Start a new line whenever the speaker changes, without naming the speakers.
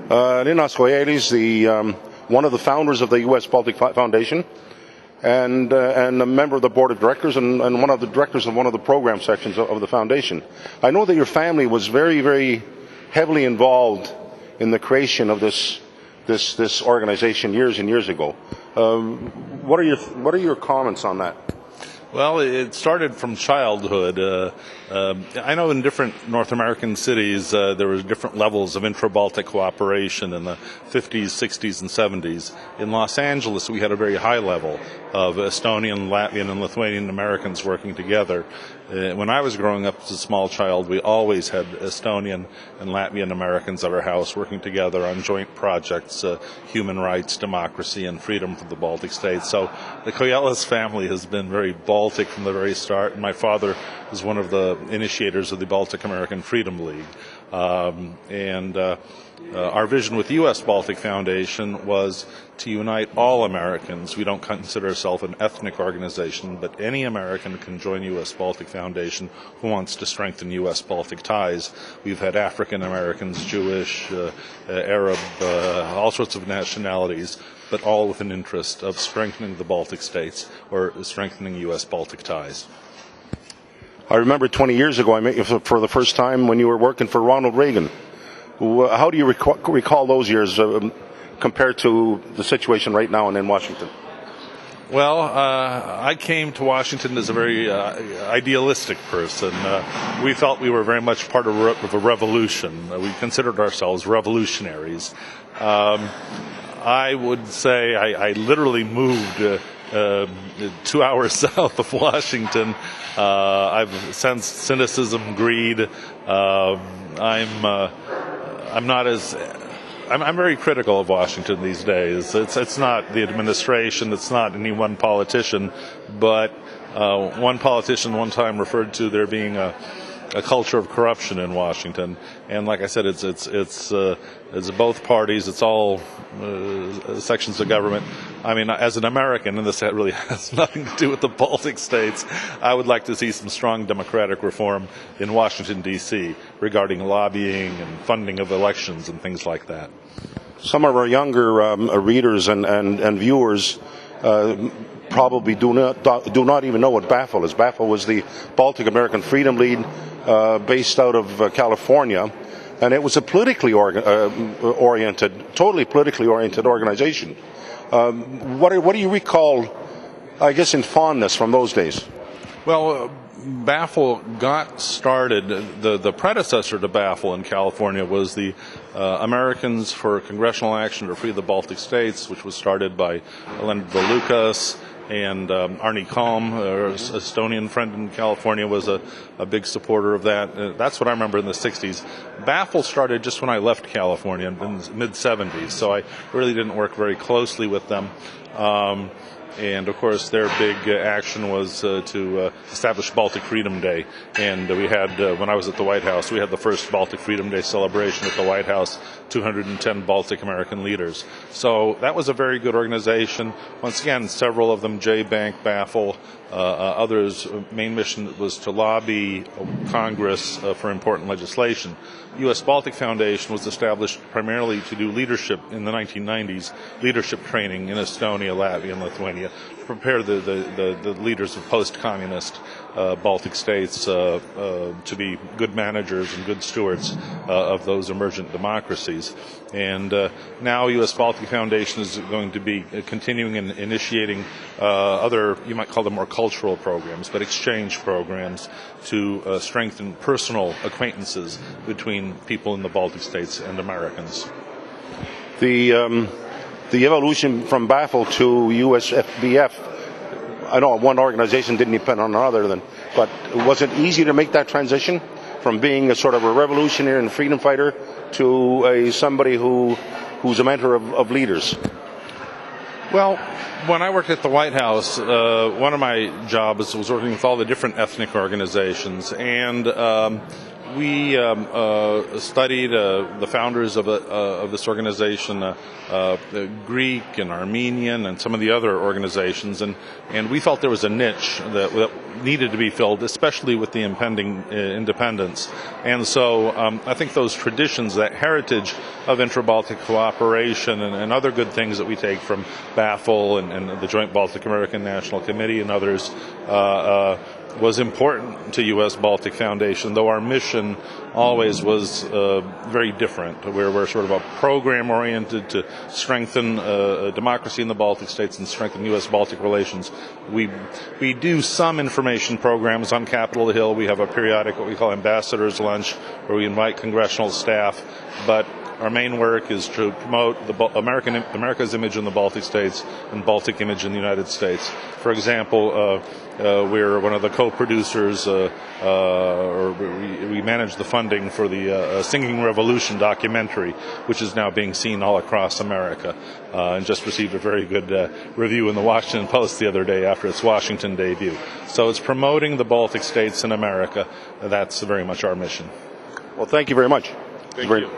Linas Kojelis, one of the founders of the U.S. Baltic Foundation, and a member of the board of directors, and one of the directors of one of the program sections of the foundation. I know that your family was very, very heavily involved in the creation of this organization years and years ago. What are your comments on that?
Well, it started from childhood. I know in different North American cities there were different levels of intra-Baltic cooperation in the 50s, 60s, and 70s. In Los Angeles, we had a very high level of Estonian, Latvian, and Lithuanian Americans working together. When I was growing up as a small child, we always had Estonian and Latvian Americans at our house working together on joint projects, human rights, democracy, and freedom for the Baltic states. So the Kojelis family has been very Baltic from the very start, and my father was one of the initiators of the Baltic American Freedom League. Our vision with the U.S. Baltic Foundation was to unite all Americans. We don't consider ourselves an ethnic organization, but any American can join U.S. Baltic Foundation who wants to strengthen U.S. Baltic ties. We've had African Americans, Jewish, Arab, all sorts of nationalities, but all with an interest of strengthening the Baltic states or strengthening U.S. Baltic ties.
I remember 20 years ago I met you for the first time when you were working for Ronald Reagan. How do you recall those years compared to the situation right now and in Washington?
Well, I came to Washington as a very idealistic person. We felt we were very much part of a revolution. We considered ourselves revolutionaries. I would say I literally moved 2 hours south of Washington. I've sensed cynicism, greed. I'm very critical of Washington these days. It's not the administration, it's not any one politician, but one politician one time referred to there being a culture of corruption in Washington, and like I said, it's both parties, it's all sections of government. I mean, as an American, and this really has nothing to do with the Baltic states, I would like to see some strong democratic reform in Washington, D.C. regarding lobbying and funding of elections and things like that.
Some of our younger readers and viewers probably do not even know what BAFL is. BAFL was the Baltic American Freedom League based out of California, and it was a politically totally politically oriented organization. What do you recall, I guess, in fondness from those days?
Well, BAFL got started, the predecessor to BAFL in California was the Americans for Congressional Action to Free the Baltic States, which was started by Leonard Lucas, and Arnie Kalm, our Estonian friend in California, was a big supporter of that. That's what I remember in the 60s. BAFL started just when I left California in the mid-70s, so I really didn't work very closely with them. And of course, their big action was to establish Baltic Freedom Day. And we had, when I was at the White House, we had the first Baltic Freedom Day celebration at the White House, 210 Baltic American leaders. So that was a very good organization. Once again, several of them, J-Bank, BAFL, others, main mission was to lobby Congress for important legislation. U.S. Baltic Foundation was established primarily to do leadership in the 1990s, leadership training in Estonia, Latvia, and Lithuania, to prepare the leaders of post-communist Baltic states to be good managers and good stewards of those emergent democracies. And now U.S. Baltic Foundation is going to be continuing and initiating other, you might call them more cultural programs, but exchange programs to strengthen personal acquaintances between people in the Baltic states and Americans.
The evolution from BAFL to USFBF, I know one organization didn't depend on another, but was it easy to make that transition from being a sort of a revolutionary and freedom fighter to somebody who's a mentor of leaders?
Well, when I worked at the White House, one of my jobs was working with all the different ethnic organizations, and We studied the founders of this organization, the Greek and Armenian and some of the other organizations, and we felt there was a niche that needed to be filled, especially with the impending independence. And so I think those traditions, that heritage of intra-Baltic cooperation and other good things that we take from BAFL and the Joint Baltic American National Committee and others, was important to U.S. Baltic Foundation, though our mission always was very different. We're sort of a program oriented to strengthen democracy in the Baltic states and strengthen U.S. Baltic relations. We do some information programs on Capitol Hill. We have a periodic, what we call Ambassadors Lunch, where we invite congressional staff, but our main work is to promote America's image in the Baltic states and Baltic image in the United States. For example, we're one of the co-producers, or we manage the funding for the Singing Revolution documentary, which is now being seen all across America, and just received a very good review in the Washington Post the other day after its Washington debut. So it's promoting the Baltic states in America. That's very much our mission.
Well, thank you very much.
Thank you.